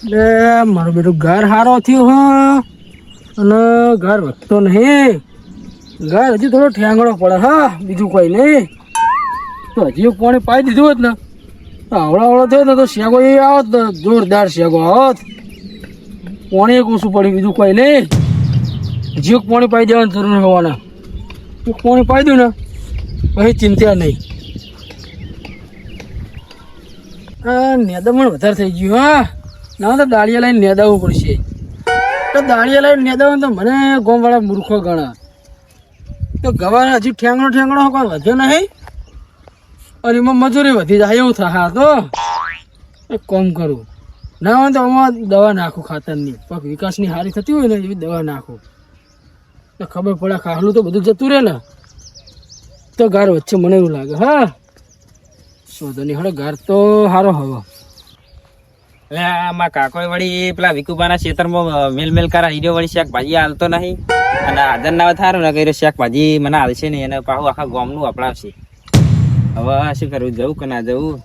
એટલે મારું બેટું ઘર સારો થયું હો અને ઘર વધતો નહીં. ઘર હજી થોડો ઠેંગણો પડે હા, બીજું કોઈ નહીં. તો હજી પાણી પાઈ દીધું હોત ને તો આવડો થયો ને તો શેગો એ આવત ને જોરદાર શેગો આવત. પાણી એક ઓછું પડ્યું, બીજું કોઈ નહીં. હજી પાણી પાઈ દેવાની જરૂર હોવાના. પાણી પાઈ દઉં ને પછી ચિંતા નહીં. નેદામણ વધારે થઈ ગયું હા. ના તો દાળિયા લઈને નેદાવવું પડશે. તો દાળિયા લઈને નેદાવું તો મને ગામવાળા મૂર્ખો ગણા. તો ગવાર હજી ઠેંગણો કોઈ વધ્યો નહીં અને એમાં મજૂરી વધી જાય એવું થાય. તો એક કામ કરું, ના હોય તો આમાં દવા નાખું ખાતરની. પગ વિકાસની સારી થતી હોય ને એવી દવા નાખું તો ખબર પડે. ખાહલું તો બધું જતું રહે ને તો ગાર વચ્ચે મને એવું લાગે. હા શોધો નહીં હળે ગાર તો સારો હવે. એટલે આમાં કાકો વળી પેલા વિકુબાના ખેતરમાં મેલ કરા હીરો વળી શાકભાજી હાલતો નહીં અને આદર ના થારું ને કઈ શાકભાજી મને હાલશે નહીં અને પાછું આખા ગામનું અપડાવશે. હવે શું કરવું, જવું કે ના જવું?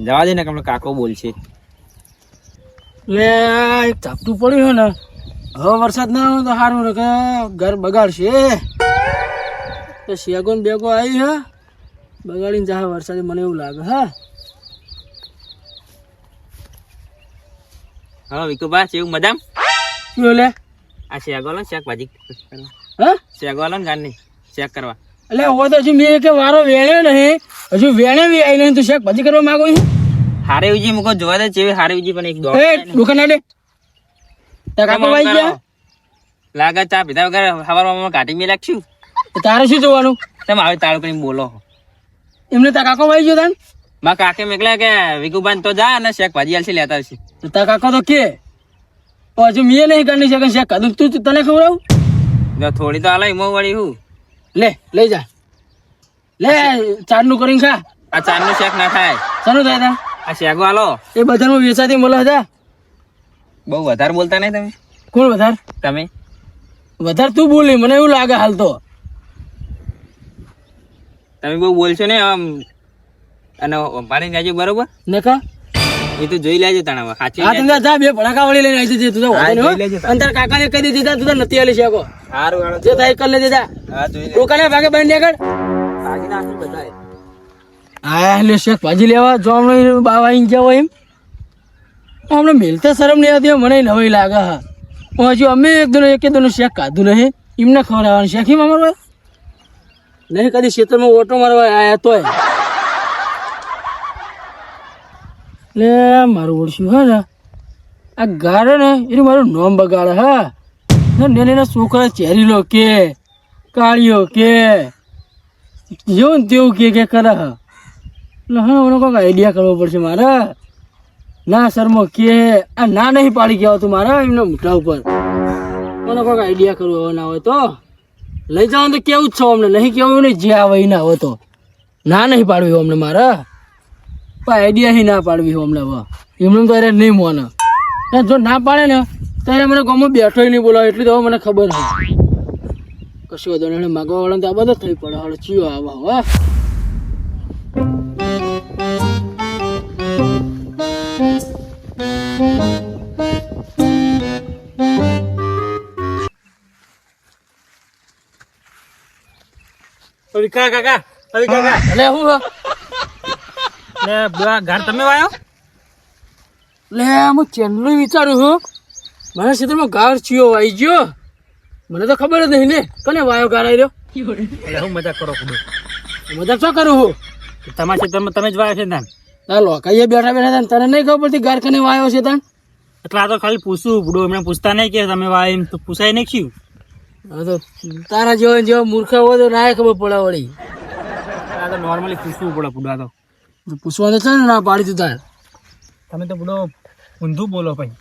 જવા દે ને કે કાકો બોલશે. એટલે એક ઝાપટું પડ્યું હોય ને હવે વરસાદ ના હોય તો સારું ને કે ઘર બગાડશે. તો શેગો ને બેગો આવી હે બગાડીને જા વરસાદ મને એવું લાગે. હા વિકુબા એવું મજામ શું લે આ શેગો લો શાકભાજી હા શેગો લો ને ગારની શેક કરવા. એટલે હવે તો હજુ મેં કે વારો વેણ્યો નહીં, હજુ વેણે બી આવી નહીં. તું શાકભાજી કરવા માંગો છે? હારે ઉજી મૂકો જોવા દે જેવી હારે ઉજી પણ એક દોડ દુકાન ના દે કાકો ભાઈ ગયા લાગે ચા પીધા વગર સવારમાં કાઢી મેં રાખશું. તારે શું જોવાનું? તમે આવે તાળું કરીને બોલો. એમને તાર કાકો ભાઈ ગયો તાન માં કાકે મેકલા કે વિકુબાન તો જા અને શાકભાજી આલસી લેતા આવશે. તો તાર કાકો તો કે હજુ મેં નહીં કરી શકે શેક કાઢું. તું તને ખવડાવું થોડી તો હાલ એમાં વળી હું લે લઈ જા લે ચારનું કરીને ખા. આ ચારનું શેક ના થાય. શાનું થાય તાર? આ શેગો હાલો એ બધાનું વેચાતી મળે હતા. બહુ વધારે બોલતા નહીં તમે. કોણ વધારે? તમે વધારે તું બોલી મને એવું લાગે હાલ તો. તમે બહુ બોલશો ને આમ અને મારી જાજો બરોબર ને કા એ તો જોઈ લેજો તણાવ સાચી. હા તમે જા બે ભડાકા વળી લઈને આવી જજે. તું તો વાંધો નહીં હો. અને તાર કાકાને કહી દીધા તું તો નથી આલી શકો. સારું હાલો જે થાય કરી લેજે જા. હા જોઈ લે. રોકાને ભાગે બંધ આગળ ભાગી નાખી બધાય. હા લે શેક ભાજી લેવા જોમ બાવા ઇંચ જાવ એમ અમને મેલતા શરમ નહીં આવતી. મને નવાઈ લાગે. હા હજુ અમે એક દોનું શેક કાઢું નહીં એમને ખવડાવવાનું. શેક એમ અમારું નહીં કદી ખેતરમાં ઓટો મારવા આવ્યા તોય. લે મારું ઓળશું હા ને આ ગાડે ને એનું મારું નોમ બગાડે. હા ને છોકરા ચેરીલો કે કાળીઓ કે જેવું ને તેવું કે કરે. હા એટલે હા મને કોઈક આઈડિયા કરવો પડશે મારે. ના શર્મો કે આ ના નહીં પાડી ગયા તું મારા એમના મોઢા ઉપર. મને કોઈક આઈડિયા કરવો હવે ના હોય તો લઈ જવાનું તો કેવું જ છો અમને. નહીં કેવું નહીં જે આવે ના હોય તો ના નહીં પાડવી અમને મારા. પણ આઈડિયા ના પાડવી અમને હવે એમને તો અરે નહીં મોને. જો ના પાડે ને ત્યારે મને ગામમાં બેઠો નહીં બોલાવે એટલી તો હવે મને ખબર છે. કશું વધુ એને માગવા વાળા તો આ બધો થઈ પડે. હવે ચિયો આવા હવે કાકા એટલે હું ઘર તમે વાયો લે હું ચેનલું વિચારું છું. મારા ક્ષેત્રમાં ગાર ચિયો આવી ગયો મને તો ખબર જ નહીં ને કને વાયો ગાર આવી રહ્યો. એટલે હું મજાક કરો ખુદ મજાક શું કરું હું? તમારા ક્ષેત્રમાં તમે જ વાયો છે ને તાર લોકાઈએ બેઠા બેઠા તને નહીં ખબર પડતી ગાર કને વાયો છે તાન? એટલે આ તો ખાલી પૂછવું બુડો એમને પૂછતા નહીં કે તમે વાય એમ તો પૂછાય નહીં શું. હા તો તારા જેવા મૂર્ખા હોય તો ના ખબર પડે વળી. આ તો નોર્મલી પૂછવું પડે બુડો. આ તો પૂછવાનું છે ને ના પાડી તું તાર. તમે તો બુડો ઊંધું બોલો ભાઈ.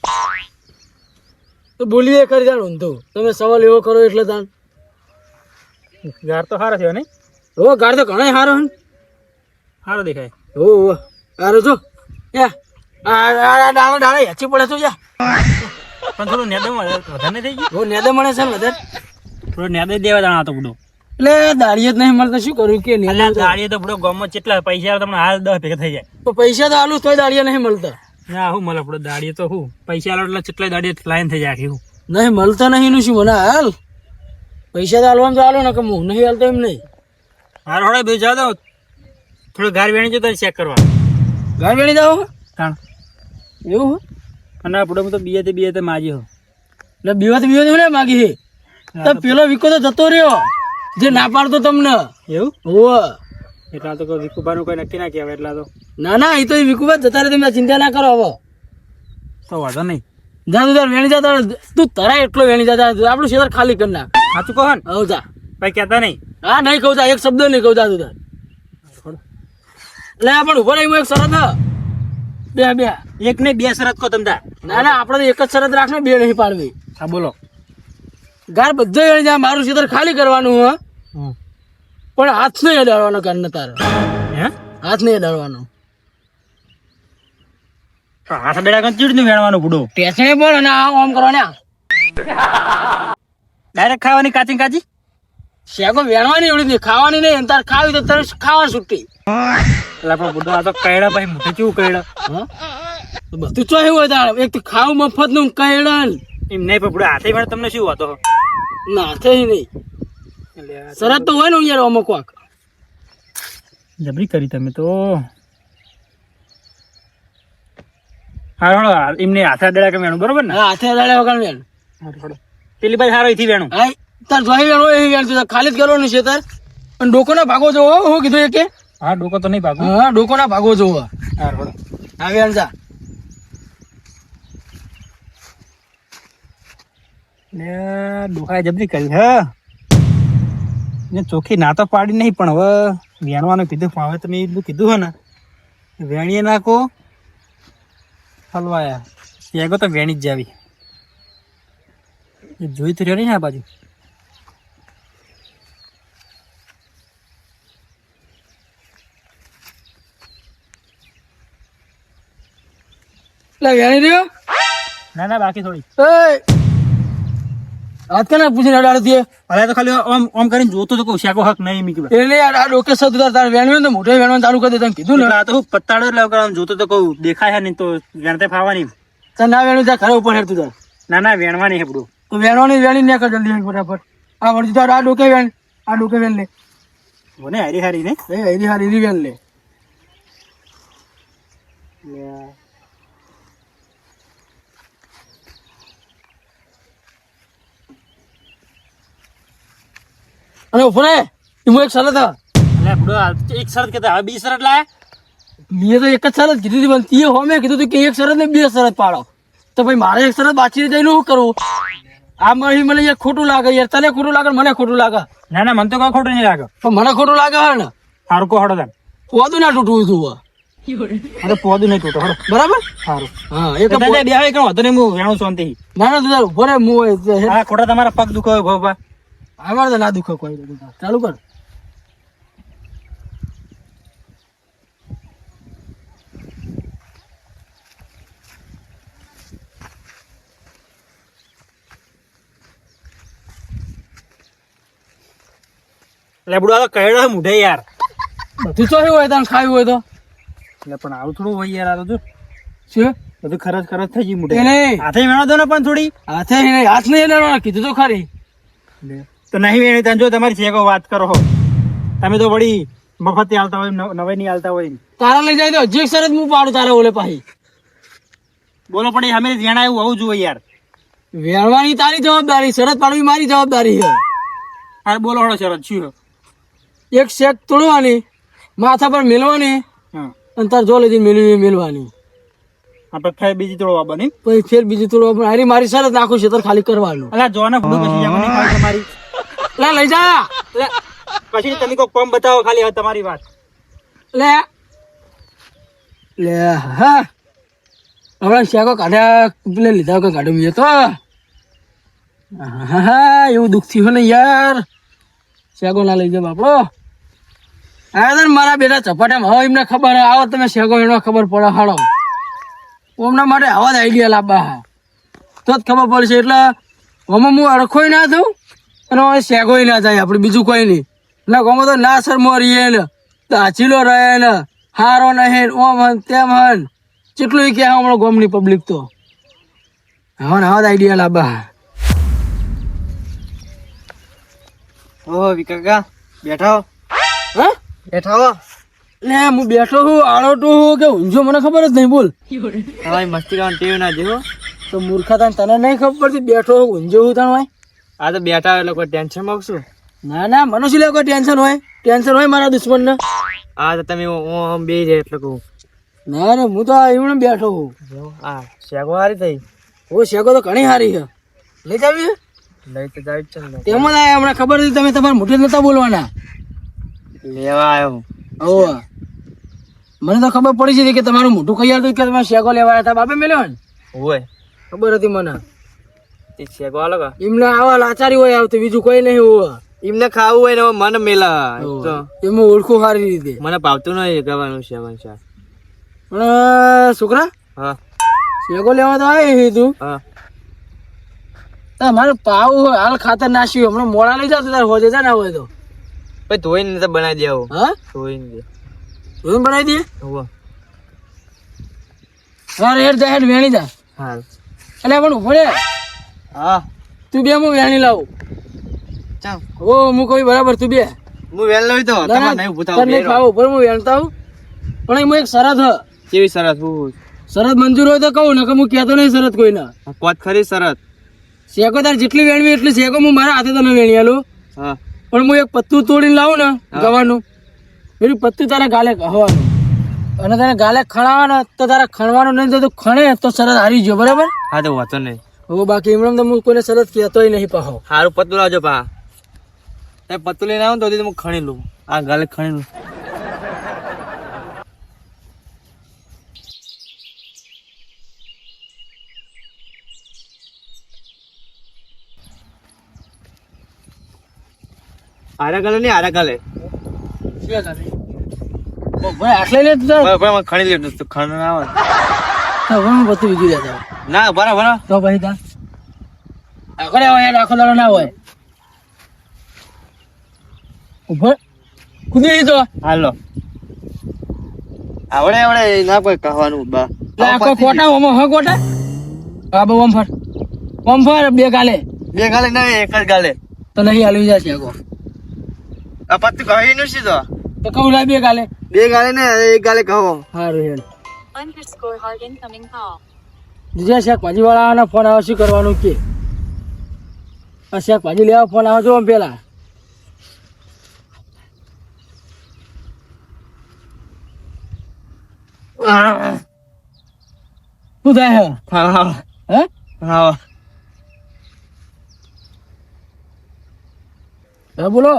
તો બોલીએ કરી તાર ઊંધું. તમે સવાલ એવો કરો એટલે તાન. ગાર તો સારા થયો નહીં? હો ગાર તો ઘણા સારો હે. સારો દેખાય. હો સારો છો ડાળા હેચી પડે તું જા. પણ થોડું નેદો વધારે નહીં થઈ ગયું? હો નેદે મળે છે ને વધારે થોડો નેદે દેવા દાણા હતો બુડો. એટલે દાળીએ જ નહીં મળતા શું કરું કે દાડીએ તો બુડો ગામમાં કેટલા પૈસા તમને હાલ 10 ભેગા થઈ જાય. તો પૈસા તો આલુ તોય દાળીએ નહીં મળતા. ના હું મળે આપણો દાડીએ તો હું પૈસા આલો એટલે કેટલાય દાડીએ લાઈન થઈ જાય હું નહીં મળતા નહીં નું શું મને હાલ પૈસા તો હાલવાનું તો હાલો ને કે હું નહીં હાલતો એમ નહીં. હાર હોડે બે જાવ દો થોડું ઘર વેણી જતો ચેક કરવા ઘર વેણી જાઓ તાણ એવું હે? અને આપણે તો બીએ તે માજી હો એટલે બીવા ને માગી છે તો પેલો વિકો તો જતો રહ્યો જે ના પાડતો તમને. એવું હોવે. એટલા તો કોઈ વિકુબાનું કોઈ નક્કી ના કહેવાય એટલા તો ના એ તો એ વિકુબા જતા રહે તમે ચિંતા ના કરો હવે. તો વાંધો નહીં જા તું તાર વેણી જતા તું તરાય એટલો વેણી જતા આપણું શેતર ખાલી કરી નાખ. સાચું કહો ને હવે જા. ભાઈ કહેતા નહીં હા નહીં કહું જા એક શબ્દ નહીં કહું જા તું તાર. એટલે પણ ઉભો રહી એક શરત બે બે એક ને બે શરત કહો તમતા ના આપણે તો એક જ શરત રાખને બે નહીં પાડવી. હા બોલો ગાર બધો વેણી જાય મારું શેતર ખાલી કરવાનું હે પણ હાથ નહીં અડાડવાનો કારણે તારે હે હાથ નહીં અડાડવાનો. હાથ બેડા કઈ ચીડ નું વેણવાનું પૂડો ટેસણે બોલ અને આ ઓમ કરવાના ડાયરેક્ટ ખાવાની કાચી કાચી શેકો વેણવાની એવડી નહીં ખાવાની નહીં અને તારે ખાવી તો તારે ખાવા છૂટી. એટલે આપણો બુડો આ તો કયડા ભાઈ મોઢે કેવું કયડા હા તો બધું ચોહી હોય તારે એક તો ખાવું મફત નું કઈડન એમ નહીં પણ બુડો હાથે વેણ તમને શું હતો ના થઈ નહીં શરત તો હોય ને યાર અમુક વાક જબરી કરી તમે તો હા એમને હાથા દેડા કે વેણું બરોબર ને હા હાથે અડાડ્યા વગર વેણ. પેલી ભાઈ સારો એથી વેણું હા તાર જોઈ વેણો એ વેણ તું ખાલી જ કરવાનું છે તાર અને ડોકો ના ભાગો જોવો હું કીધું એ કે હા ડોકો તો નહીં ભાગું હા ડોકો ના ભાગો જોવો હા વેણ જા. ને ડોકાએ જબરી કરી હા ને ચોખ્ખી ના તો પાડી નહીં પણ હવે વેણવાનું કીધું પણ હવે તમે એટલું કીધું હે ને વેણીએ નાખો હલવાયા શેગો તો વેણી જ જાવી એ જોઈ તો રહ્યો નહીં ને આ બાજુ એટલે વેણી રહ્યો ના ના બાકી થોડી હાથ કે ના પૂછીને અડાડતી અરે તો ખાલી ઓમ કરીને જોતો તો કહું શેકો હક નહીં મીકી એટલે યાર આ ડોકે સદ તાર વેણ્યું ને તો મોઢે વેણવાનું ચાલુ કરી દે તને કીધું ને આ તો હું પત્તાડો એટલે આમ જોતો તો કહું દેખાય છે નહીં તો વેણતે ફાવાની તને ના વેણ્યું ત્યાં ઘરે ઉપર હેર તું તાર ના ના વેણવાની હે બધું તો વેણવાની વેણી ને કર જલ્દી ફટાફટ આ વળતી તાર આ ડોકે વેણ આ ડોકે વેણ લે મને હારી હારી ને એ હરી હારી હરી વેણ લે. અને ઉપર એમાં એક શરત એટલે બુડો એક શરત કહેતા હવે બીજી શરત લાયા મેં તો એક જ શરત કીધી હતી પણ તીએ હોમે કીધું હતું કે એક શરત ને બે શરત પાડો તો ભાઈ મારે એક શરત બાચી જઈને શું કરવું આ મને યાર ખોટું લાગે યાર તને ખોટું લાગે મને ખોટું લાગે ના ના મને તો કોઈ ખોટું નહીં લાગે પણ મને ખોટું લાગે હે ને સારું કહો હડો તને પોદું ના તૂટવું હતું અરે પોદું નહીં તૂટો હડો બરાબર સારું હા એક બે હવે કેમ હતો નહીં હું વેણું શાંતિ ના ના તું તાર ઉભો રે હું હા ખોટા તમારા પગ દુખો ભોપા અમારે તો ના દુખે કોઈ ચાલુ કર. એટલે બુડો આ કયડો હે મૂઢે યાર બધું ચોખ્યું હોય તને ખાયું હોય તો એટલે પણ આવું થોડું હોય યાર આ તો જો શું બધું ખરજ ખરજ થઈ ગઈ મૂઢે એ નહીં હાથે વેણો દો ને પણ થોડી હાથે નહીં હાથ નહીં અડાડવાના કીધું તો ખરી તો નહીં વેણી તને જો તમારી શેકો વાત કરો હો તમે તો વળી મફત હાલતા હોય નવાઈ નહીં હાલતા હોય તારા લઈ જાય તો હજી એક શરત હું પાડું તારા ઓલે પાહી બોલો પણ અમે વેણા એવું હોવું જોઈએ યાર વેણવાની તારી જવાબદારી શરત પાડવી મારી જવાબદારી છે. હા બોલો હળો શરત શું હે? એક શેક તોડવાની માથા પર મેલવાની હા અને તાર જો લીધી મેલવાની આપણે ફેર બીજી તોડવા બની પછી ફેર બીજી તોડવા પણ હારી મારી શરત નાખું છે ખાલી કરવાનું. અલા જો ને બધું પછી જમવાની ખાય તમારી લે લઈ જા એટલે પછી તમે કોઈ કોમ બતાવો ખાલી હવે તમારી વાત લે લે હા હમણાં શેકો કાઢ્યા પેલે લીધા વગર કાઢ્યો મેં તો હા એવું દુઃખ થયું ને યાર શેકો ના લઈ જાવ બાપડો આ તો મારા બેટા ચપાટા હવે એમને ખબર આવો તમે શેકો એનો ખબર પડે હાડો ઓમના માટે આવા જ આઈડિયા લાવવા તો જ ખબર પડશે એટલે આમાં હું અડખોય ના થયું અને હવે શેકોય ના જાય આપણે બીજું કોઈ નહીં ના ગમો તો ના સર મોરીએ ને દાચીલો રહે ને હારો નહીં ઓમ હન તેમ હન કેટલું કે હમણાં ગામની પબ્લિક તો હા ને આવા આઈડિયા લાબા. ઓ વિકાકા બેઠા હો. હા બેઠા હો. લે હું બેઠો છું આળોટું છું કે ઊંઝો મને ખબર જ નહીં બોલ. તમારી મસ્તી કરવાની ટેવ ના જેવો. તો મૂર્ખા તને નહીં ખબર પડતી બેઠો છું ઊંઝો હું તને હોય. આ તો બેઠા એટલે કોઈ ટેન્શન માં છું. ના ના મને શું લે કોઈ ટેન્શન હોય મારા દુશ્મન ને. આ તો તમે બે જાય એટલે કહું. ના રે હું તો એમણે બેઠો છું. આ શેગો હારી થઈ. ઓ શેકો તો ઘણી સારી છે લઈ જાવી લઈ તો જાય છે ને. તેમાં હમણાં ખબર હતી તમે તમારા મોઢે નતા બોલવાના. લેવા આવ્યો. ઓ મને તો ખબર પડી છે કે તમારું મોઢું કઈ હતું કે તમે શેકો લેવા આવ્યા હતા બાપે મેલ્યો ને. હોય ખબર હતી મને. એ શેગો અલગ એમને આવા લાચારી હોય આવતી બીજું કોઈ નહીં હોય. એમને ખાવું હોય ને મને મેલા તો એમાં ઓળખું સારી રીતે. મને ભાવતું નહીં ગવાનું સેવન શાક. પણ છોકરા હા શેકો લેવા તો આવી તું હા મારે પાવ હાલ ખાતર નાખ્યું હમણાં મોડા લઈ જાવ તારે હોજે જા ના હોય તો ભાઈ ધોઈને તો બનાવી દેવું. હા ધોઈને દે. ધોઈને બનાવી દે. હોવે. હા હેડ જા હેડ વેણી જા. હાલ. એટલે પણ ઉભો રે હા તું બે હું વેણી લાવું. ચાલ ઓ હું કોઈ બરાબર તું બે હું વેલ લઈ તો તમારે નહીં ઊભું થાવ. તને ખાવું ઉપર હું વેણતા આવું પણ એમાં એક શરત હ. કેવી શરત? હું શરત મંજૂર હોય તો કહું ને કે હું કહેતો નહીં શરત કોઈને. કોત ખરી શરત. શેકો તાર જેટલી વેણવી એટલી શેકો હું મારા હાથે તને વેણી આલું. હા પણ હું એક પત્તું તોડીને લાવું ને ગવાનું પેલું પત્તું તારા ગાલે હવાનું અને તારે ગાલે ખણાવાનું તો તારા ખણવાનું નહીં તો તું ખણે તો શરત હારી ગયો બરાબર. હા તો વાંધો નહીં. હવે બાકી એમણે તો હું કોઈને શરત કહેતોય નહીં પાહો. સારું પત્તું લાવજો પા. એ પત્તું લઈને આવું તો હું ખણી લઉં. આ ગાલે ખણી લઉં. આરા ગાલે નહીં આરા ગાલે. આટલે લે તું તાર. ભાઈ ખણી લે તો ખણ ના આવે. હવે હું પત્તું બીજું લેતા ના બરાબર. તો ભાઈ તાર આખો લેવા યાર આખો દાડો ના હોય. ઉભો કુદી તો હાલો આવડે આવડે ના કોઈ કહેવાનું બા. આખો કોટા ઓમો હ કોટા આ બહુ ઓમ ફર બે ગાલે. બે ગાલે ના એક જ ગાલે તો નહીં હાલવી જશે આખો. આ પત્તું કહી નું છે તો કહું લા બે ગાલે. બે ગાલે ને એક ગાલે કહો. સારું હેડ Underscore hard incoming call. બીજા શાકભાજી વાળાનો ફોન આવે શું કરવાનું કે આ શાકભાજી લેવા ફોન આવે છો આમ પેલા. શું થાય હે? હા હા હે હા હા બોલો.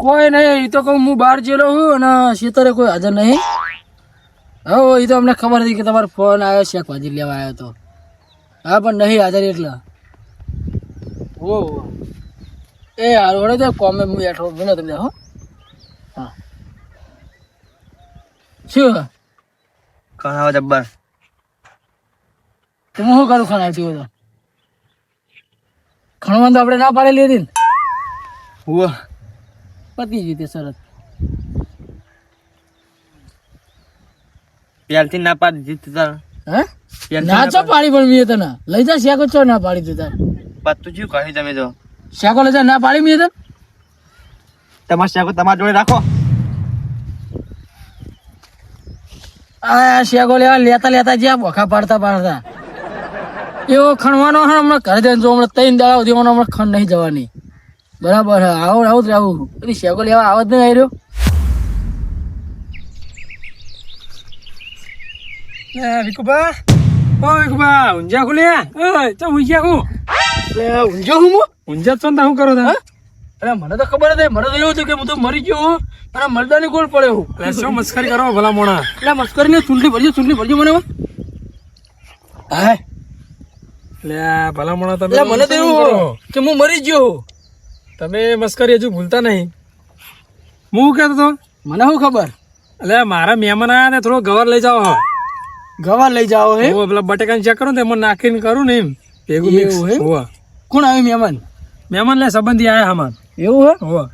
કોઈ નહીં એ તો કહું હું બહાર જેલો છું અને શીતરે કોઈ હાજર નહીં. હા એ તો અમને ખબર હતી કે તમારો ફોન આવ્યો શાકભાજી લેવા આવ્યો તો. હા પણ નહીં હાજર એટલે ઓ એ હારો તો કોમે હું બેઠો વિનો તમને હો. હા શું કહાવ જબ્બર. તો હું શું કરું ખણાવતી હોય તો ખણવાનું તો આપણે ના પાડેલી હતી ને. હુઆ પતી ગઈ તે શરત. પ્યાલથી ના પાડી દીધી તાર. હે ના ચો પાડી પણ મેં તને લઈ જા શેકો ચો ના પાડી તું તાર. પત્તું શું કહી તમે તો શેકો લઈ જા ના પાડી મેં તને. તમારે શાકો તમારા જોડે રાખો. આ શેકો લેતા લેતા જ્યાં બોખા પાડતા એવો ખણવાનો હા હમણાં ઘરે જઈને જો હમણાં 3 દાડા સુધી હમણાં ખણ નહીં જવાની બરાબર. આવું જ રહેવું બધી શેકો લેવા આવો જ નહીં આવી રહ્યો. વિકુભા ઓ વિકુભા ઊંઝા ખુલ્યા ઓય તો ઊંઝા હું ઊંઝો હું ઊંઝા છો ને શું કરો તા? અરે મને તો ખબર હતી. મને તો એવું હતું કે હું તો મરી ગયો હું અને મરદાની ગોળ પડ્યો હું. એટલે શું મસ્કરી કરો ભલા મોણા? એટલે મસ્કરી ને ચૂંટણી ભરજો મને હા. એટલે ભલા મોણા તમે એટલે મને તો એવું કે હું મરી ગયો હું. તમે મસ્કરી હજુ ભૂલતા નહીં. હું કહેતો તો મને શું ખબર. એટલે મારા મહેમાન આયા ને થોડો ગવાર લઈ જાઓ. ગવા લઈ જાઓ હે. હું પેલા બટેકાને ચેક કરું ને એમાં નાખીને કરું ને એમ ભેગું મિક્સ. એવું એમ? હોવા કોણ આવ્યું મહેમાન? મહેમાન લે સંબંધી આયા હમાર. એવું હે? હોવા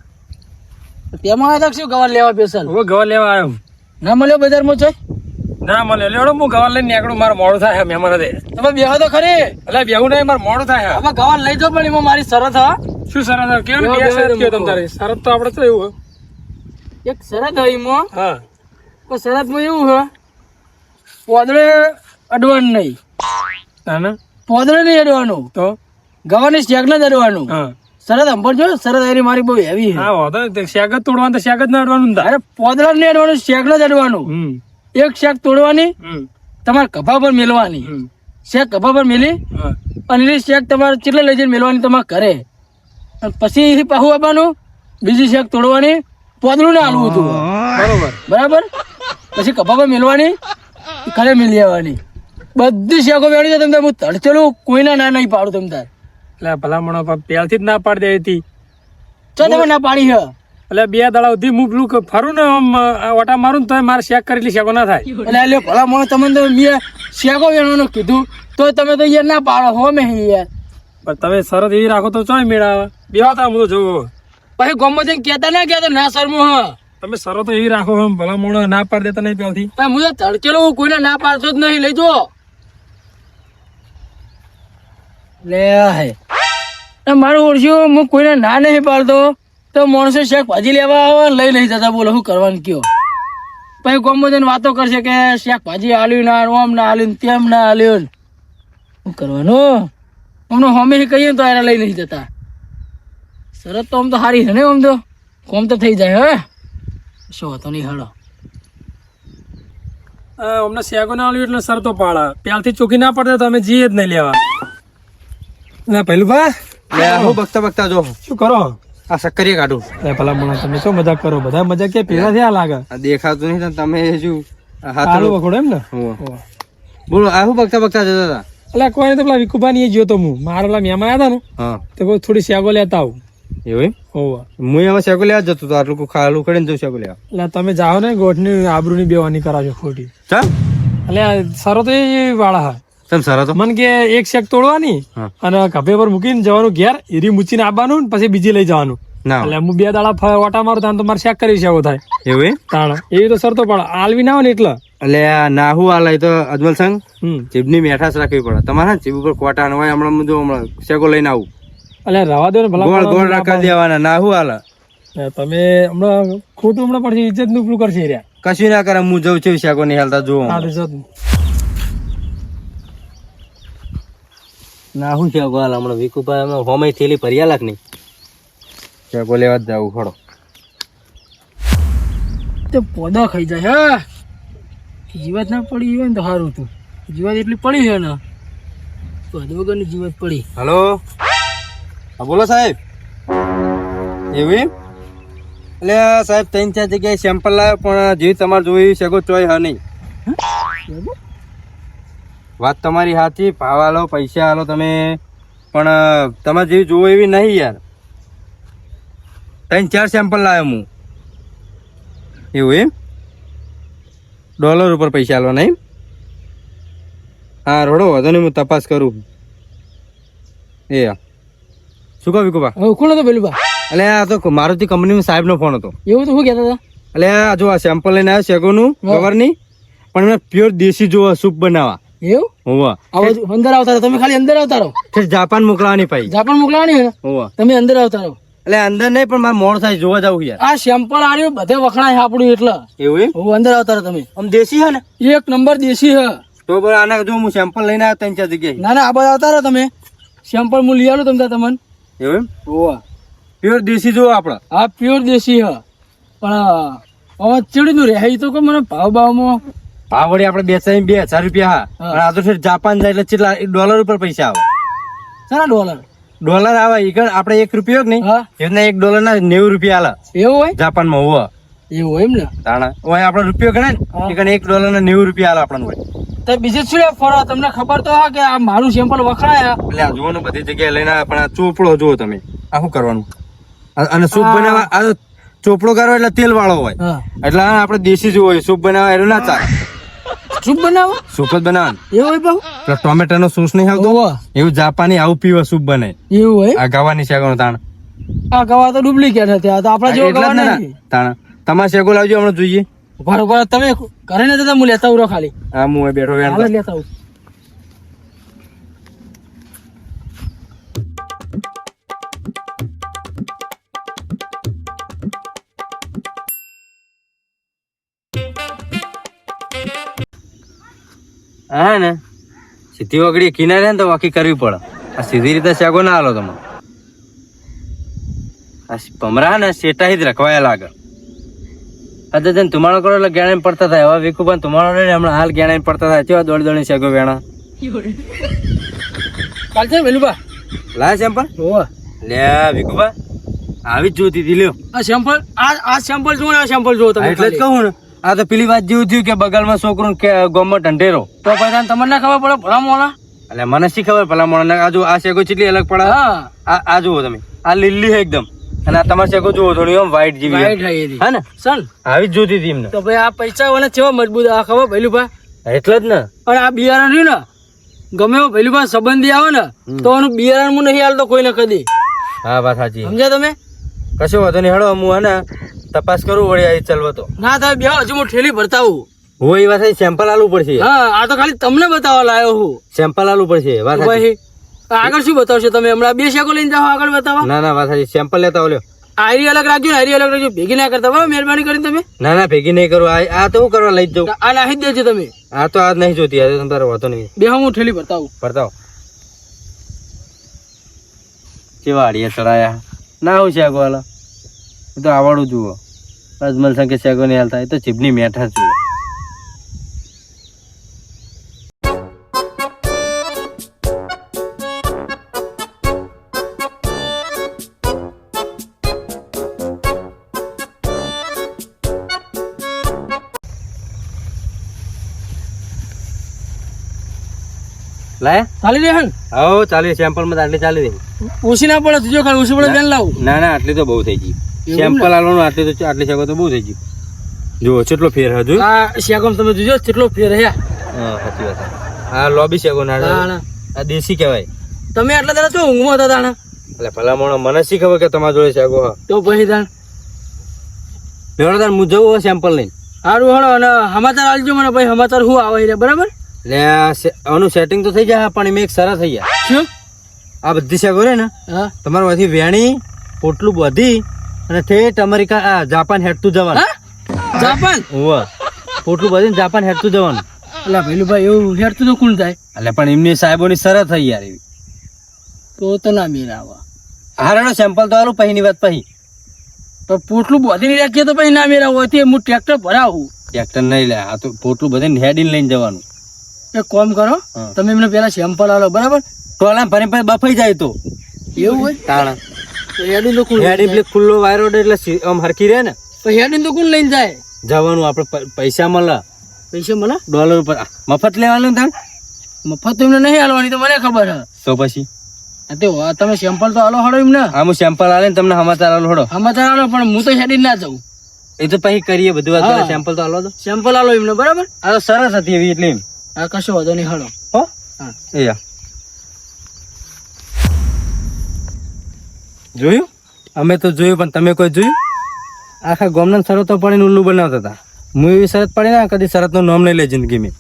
તેમાં આવ્યા તા શું ગવા લેવા સ્પેશિયલ? હવે ગવાર લેવા આવ્યો. ના મળ્યો બજારમાં છે? ના મળે લેડો હું ગવાન લઈને નીકળું મારે મોડું થાય મહેમાન હતે તમે બેહો તો ખરી એટલે બેહું નહીં મારે મોડું થાય હવે ગવાન લઈ જાઓ પણ એમાં મારી શરત હા શું શરત કેવું બે શરત કયો તમ તારે શરત તો આપણે તો એવું એક શરત હોય એમાં હા તો શરતમાં એવું હે પોદળે અડવાનું નહીં ના પોદળે નહીં અડવાનું તો ગવાની શેક ને અડવાનું હા શરત સાંભળજો શરત એની મારી બહુ હેવી છે હા વાંધો શેક જ તોડવાનું તો શેક જ ના અડવાનું અરે પોદળા નહીં અડવાનું શેક ને જ અડવાનું એક શેક તોડવાની તમારે કભા પર મેલવાની શેક કભા પર મેલી અને એ શેક તમારે કેટલે લઈ જઈને મેલવાની તમારે ઘરે અને પછી પાહું આપવાનું બીજી શેક તોડવાની પોદળું ના હાલવું હતું બરોબર બરાબર પછી કભા પર મેલવાની ઘરે મેલી આવવાની બધી શેકો વેળી છે તમે હું તડચેલું કોઈના ના નહીં પાડું તમ તાર એટલે ભલામણો પહેલથી જ ના પાડી દે હતી ચો તમે ના પાડી છે એટલે 2 દાડા સુધી હું પેલું ફરું ને ઓટા મારું ને તો મારે શેક કરેલી શેકો ના થાય એટલે ભલામણો તમને તો મેં શેકો વેણવાનું કીધું તો તમે તો યાર ના પાડો હો મેં યાર પણ તમે શરત એવી રાખો તો ચોય મેળાવે બેવાતા હું તો જોવો પછી ગમો જઈને કહેતા ના શરમું હા તમે શરતો એવી રાખો ભલામણો ના પાડી દેતા નહીં પહેલથી હું તો તડકેલું કોઈને ના પાડતો જ નહીં લઈ જો લે હે મારું ઓળખ્યું હું કોઈને ના નહીં પાડતો તો માણસો શેક ભાજી લેવા આવે લઈ નહીં જતા બોલો શું કરવાનું કયો પછી ગમો જઈને વાતો કરશે કે શેક ભાજી આલ્યું ના ઓમ ના આલ્યું તેમ ના આલ્યું શું કરવાનું અમને હોમે કહીએ તો એને લઈ નહીં જતા શરત તો આમ તો સારી છે ને આમ તો કોમ તો થઈ જાય હે શું હતો નહીં હળો અમને શેકો ના આલ્યું એટલે શરતો પાડા પ્યાલથી ચોખ્ખી ના પડે તો અમે જઈએ જ નહીં લેવા ના પેલું ભા હું બગતા જો શું કરો આ સક્કરીએ કાઢું ભલા મને તમે શું મજાક કરો બધા મજાક કે પેલા થયા લાગે દેખાતું નહીં તમે શું હાલો વખોડો એમ ને બોલો આ હું બગતા જતા હતા એટલે કોઈ નહીં તો પેલા વિકુભાની એ જોયો તો હું મારા પેલા મહેમાન આવ્યા હતા ને હા તો થોડી શેકો લેતા આવું એવું હોવા હું એમાં શેકો લેવા જતો હતો આટલું ખાલું કરીને જઉં શેકો લેવા એટલે તમે જાઓ ને ગોઠની આબરૂની બેવાની કરાવજો ખોટી ચાલ એટલે શરતો એ વાળા હા તમે સારા તો મન કે એક શેક તોડવાની અને કભે પર મૂકીને જવાનું ઘેર એરી મૂચીને આવવાનું પછી બીજી લઈ જવાનું એટલે હું 2 દાડા ઓટા મારું તાન તો મારે શેક કરી શકો થાય એવું તાણ એવી તો શરતો પડે આલવી ના હોય ને એટલે એટલે નાહુ આલે તો અજમલ સંગ જીભની મેઠાશ રાખવી પડે તમારે જીભ ઉપર કોટા હોય હમણાં જો હમણાં શેકો લઈને આવું એટલે રવા દો ને ભલા ગોળ ગોળ રાખી દેવાના નાહુ આલે તમે હમણાં ખોટું હમણાં પછી ઇજ્જત નું પેલું કરશે રહ્યા કશું ના કરે હું જઉં છું શેકો નહીં હાલતા જોઉં નાહુ શેકો હાલ હમણાં વિકુભાઈ હમણાં હોમે થેલી ભર્યા લાગ નહીં શેકો લેવા જ જવું ખડો તો પોદા ખાઈ જાય હા જીવાત ના પડી હોય ને તો સારું હતું જીવાત એટલી પડી છે ને પદ વગરની જીવાત પડી હલો હા બોલો સાહેબ એવું એટલે સાહેબ 3-4 જગ્યાએ સેમ્પલ લાવ્યો પણ જેવી તમારે જોઈ શકો ચોય હા નહીં વાત તમારી સાચી ભાવ આલો પૈસા આલો તમે પણ તમારે જેવી જોવો એવી નહીં યાર 3-4 સેમ્પલ લાવ્યો હું એવું એમ ડોલર ઉપર પૈસા આલો નહીં હા રોડો વધો નહીં હું તપાસ કરું એ શું કહું વિકુભા કોણ હતો પેલું બા એટલે આ તો મારુતિ કંપનીમાં સાહેબનો ફોન હતો એવું તો શું કહેતા હતા એટલે આ જો આ સેમ્પલ લઈને આવ્યો શેકોનું કવરની પણ મેં પ્યોર દેશી જો સૂપ બનાવવા એવું હોવા અંદર આવતા રહો તમે ખાલી અંદર આવતા રહો જાપાન મોકલાવાની ભાઈ જાપાન મોકલાવાની હોવા તમે અંદર આવતા રહો એટલે અંદર નહીં પણ મારે મોડ થાય જોવા જવું યાર આ સેમ્પલ આવ્યું બધે વખણાય આપણું એટલે એવું એમ હું અંદર આવતા રહો તમે આમ દેશી હે ને એક નંબર દેશી હે તો બરાબર આના જો હું સેમ્પલ લઈને આવ્યો 3-4 જગ્યાએ ના ના આ બધા આવતા રહો તમે સેમ્પલ હું લઈ આવું તમને એવું એમ હોવા પ્યોર દેશી જો આપડે હા પ્યોર દેશી હે પણ હવે ચીડી નું રહે તો કે મને ભાવમાં ભાવ વળી આપડે 2,000 રૂપિયા હા આ તો જાપાન જાય એટલે કેટલા ડોલર ઉપર પૈસા આવે સારા ડોલર આવે આપડે 1 રૂપિયો જ નહીં એના $1 ના 90 રૂપિયા આલે એવું હોય જાપાનમાં હોવા એવું હોય એમ ને તાણા હોય આપડે રૂપિયો ગણાય ને $1 ના 90 રૂપિયા આલે આપણને હોય તો બીજે શું ફરો તમને ખબર તો હા કે આ મારું સેમ્પલ વખણાય એટલે આ જુઓ ને બધી જગ્યાએ લઈને પણ આ ચોપડો જુઓ તમે આ શું કરવાનું અને સૂપ બનાવવા આ ચોપડો કરો એટલે તેલ વાળો હોય એટલે આપડે દેશી જ હોય સૂપ બનાવવા એટલે ના ચાલે સૂપ બનાવો સૂપ જ બનાવવાનું એવું હોય બાબુ ટોમેટો નો સૂસ નહીં આવતો એવું જાપાની આવું પીવા સૂપ બને એવું હોય આ ગવાની શેકોનો તાણ આ ગવા તો ડુપ્લિકેટ હતા તો આપડા જેવો ગવા નહીં તાણ તમારે શેકો લાવજો હમણાં જોઈએ બરોબર તમે ઘરે ને જતા હું લેતા આવું ખાલી હા હું અહીં બેઠો વેણ હાલ જ લેતા આવું હા ને સીધી વગડી કિનારે ને તો વાકી કરવી પડે આ સીધી રીતે શેકો ના હાલો તમે આ ભમરા ને શેટાઈ જ રખવાયા લાગે અરે જન તમારો કરો એટલે ગેણાઈ પડતા થાય હવે વિકુ પણ તમારો ને હમણાં હાલ ગેણાઈ પડતા થાય કેવા દોડી શેકો વેણા ચાલ છે વેલુબા લાય સેમ્પલ ઓવા લે વિકુબા આવી જ જોતી હતી લ્યો આ સેમ્પલ આ સેમ્પલ જુઓ ને આ સેમ્પલ જુઓ તમે એટલે જ કહું ને આ તો પેલી વાત જેવું થયું કે બગલમાં છોકરો ગોમમાં ઢંઢેરો તો પછી તમને ના ખબર પડે ભલા મોલા એટલે મને શી ખબર પેલા મોણા આ જો આ શેકો કેટલી અલગ પડે હા આ જુઓ તમે આ લીલી છે એકદમ અને આ તમારે શેકો જુઓ થોડી આમ વ્હાઈટ જેવી વાઈટ રહી હતી હા ને ચાલ આવી જ જોતી હતી એમને તો ભાઈ આ પૈસા વાળા કેવા મજબૂત આ ખબર ભેલુભા એટલે જ ને અને આ બિયારણ રહ્યું ને ગમે એવો ભેલુભા સંબંધી આવે ને તો એનું બિયારણ હું નહીં હાલતો કોઈને કદી હા વાત સાચી સમજ્યા તમે કશો વાંધો નહીં હેડો હું હે ને તપાસ કરું વળી આવી ચાલવો તો ના થાય બે હજુ હું ઠેલી ભરતાવું હું એ વાત સેમ્પલ આલવું પડશે હા આ તો ખાલી તમને બતાવવા લાયો હું સેમ્પલ આલવું પડશે વાત તો સાચી ભાઈ આગળ શું બતાવશો તમે હમણાં બે શેકો લઈને જાઓ આગળ બતાવવા ના ના વાત સાચી સેમ્પલ લેતા આવો લ્યો આયરી અલગ રાખજો ને આયરી અલગ રાખજો ભેગી ના કરતા બરાબર મહેરબાની કરીને તમે ના ના ભેગી નહીં કરું આ તો હું કરવા લઈ જ જાઉં આ નાખી જ દેજો તમે આ તો આજ નહીં જોતી આજે તમારે વાતો નહીં બે હું ઠેલી ભરતાવું પડતાઓ કેવા આડિયા ચડાયા ના હું શેકો હાલો એ તો આવડું જુઓ અજમલ સંગે શેકો નહીં હાલતા એ તો ચીપની મેઠા જુઓ લાયા ચાલી રે હન હો ચાલી સેમ્પલ માં આટલી ચાલી રહી ઓછી ના પડે જો ખાલી ઓછી પડે બેન લાવું ના ના આટલી તો બહુ થઈ ગઈ એવું સેમ્પલ આલવાનું આટલી શેકો તો બહુ થઈ ગયું જુઓ કેટલો ફેર હજુ આ શેકોમ તમે જોજો કેટલો ફેર હે હા સાચી વાત હા લોબી શેકો ના તાણા. આ દેશી કહેવાય તમે આટલા દાડા તો ઊંઘમાં હતા તાણા એટલે ભલા મોણો મને શી ખબર કે તમારા જોડે શેકો હા તો પછી તાણ બેવડો તાર હું જવું સેમ્પલ લઈને સારું હળો અને સમાચાર આલજો મને ભાઈ સમાચાર શું આવે છે બરાબર એટલે આનું સેટિંગ તો થઈ જાય પણ એમાં એક સરસ થઈ જાય શું આ બધી શેકો રે ને હા તમારે અહીંથી વેણી પોટલું બધી અને ઠેઠ અમેરિકા આ જાપાન હેઠતું જવાનું હા? જાપાન હોવે પોટલું બધીને જાપાન હેઠતું જવાનું અલા ભેલું ભાઈ એવું હેરતું તો કોણ થાય એટલે પણ એમની સાહેબોની સરસ થઈ યાર એવી તો ના મેર આવા હારાનો સેમ્પલ તો આલું પહીની વાત પહી તો પોટલું બોધી રાખીએ તો પછી ના મેર આવો તે હું ટ્રેક્ટર ભરાવું ટ્રેક્ટર નહીં લે આ તો પોટલું બધીને હેડીને લઈને જવાનું એક કામ કરો હા. તમે એમને પેલા સેમ્પલ આલો બરાબર ટોલા ફરી બફાઈ જાય તો એવું હોય તાણા તો હેડીને તો કોણ હેડી પેલી ખુલ્લો વાયરો એટલે આમ હરખી રહે ને તો હેડીને તો કોણ લઈને જાય જવાનું આપણે પૈસા મળે પૈસા મળે ડોલર ઉપર મફત લેવાનું તાણ મફત તો એમને નહીં આલવાની તો મને ખબર હે તો પછી આ તો તમે સેમ્પલ તો આલો હળો એમને આ હું સેમ્પલ આલે ને તમને સમાચાર આલો હડો સમાચાર આલો પણ હું તો હેડીને ના જાઉં એ તો પછી કરીએ બધું વાત હા. સેમ્પલ તો આલો દો સેમ્પલ આલો એમને બરાબર આ તો સરસ હતી એવી એટલે એમ હા કશો વાંધો નહીં હળો હો હા એ યા જોયું અમે તો જોયું પણ તમે કોઈ જોયું આખા ગામના શરતો પડીને ઉલ્લુ બનાવતા હતા હું એવી શરત પડી ને કદી શરતનું નામ નહીં લે જિંદગી મેં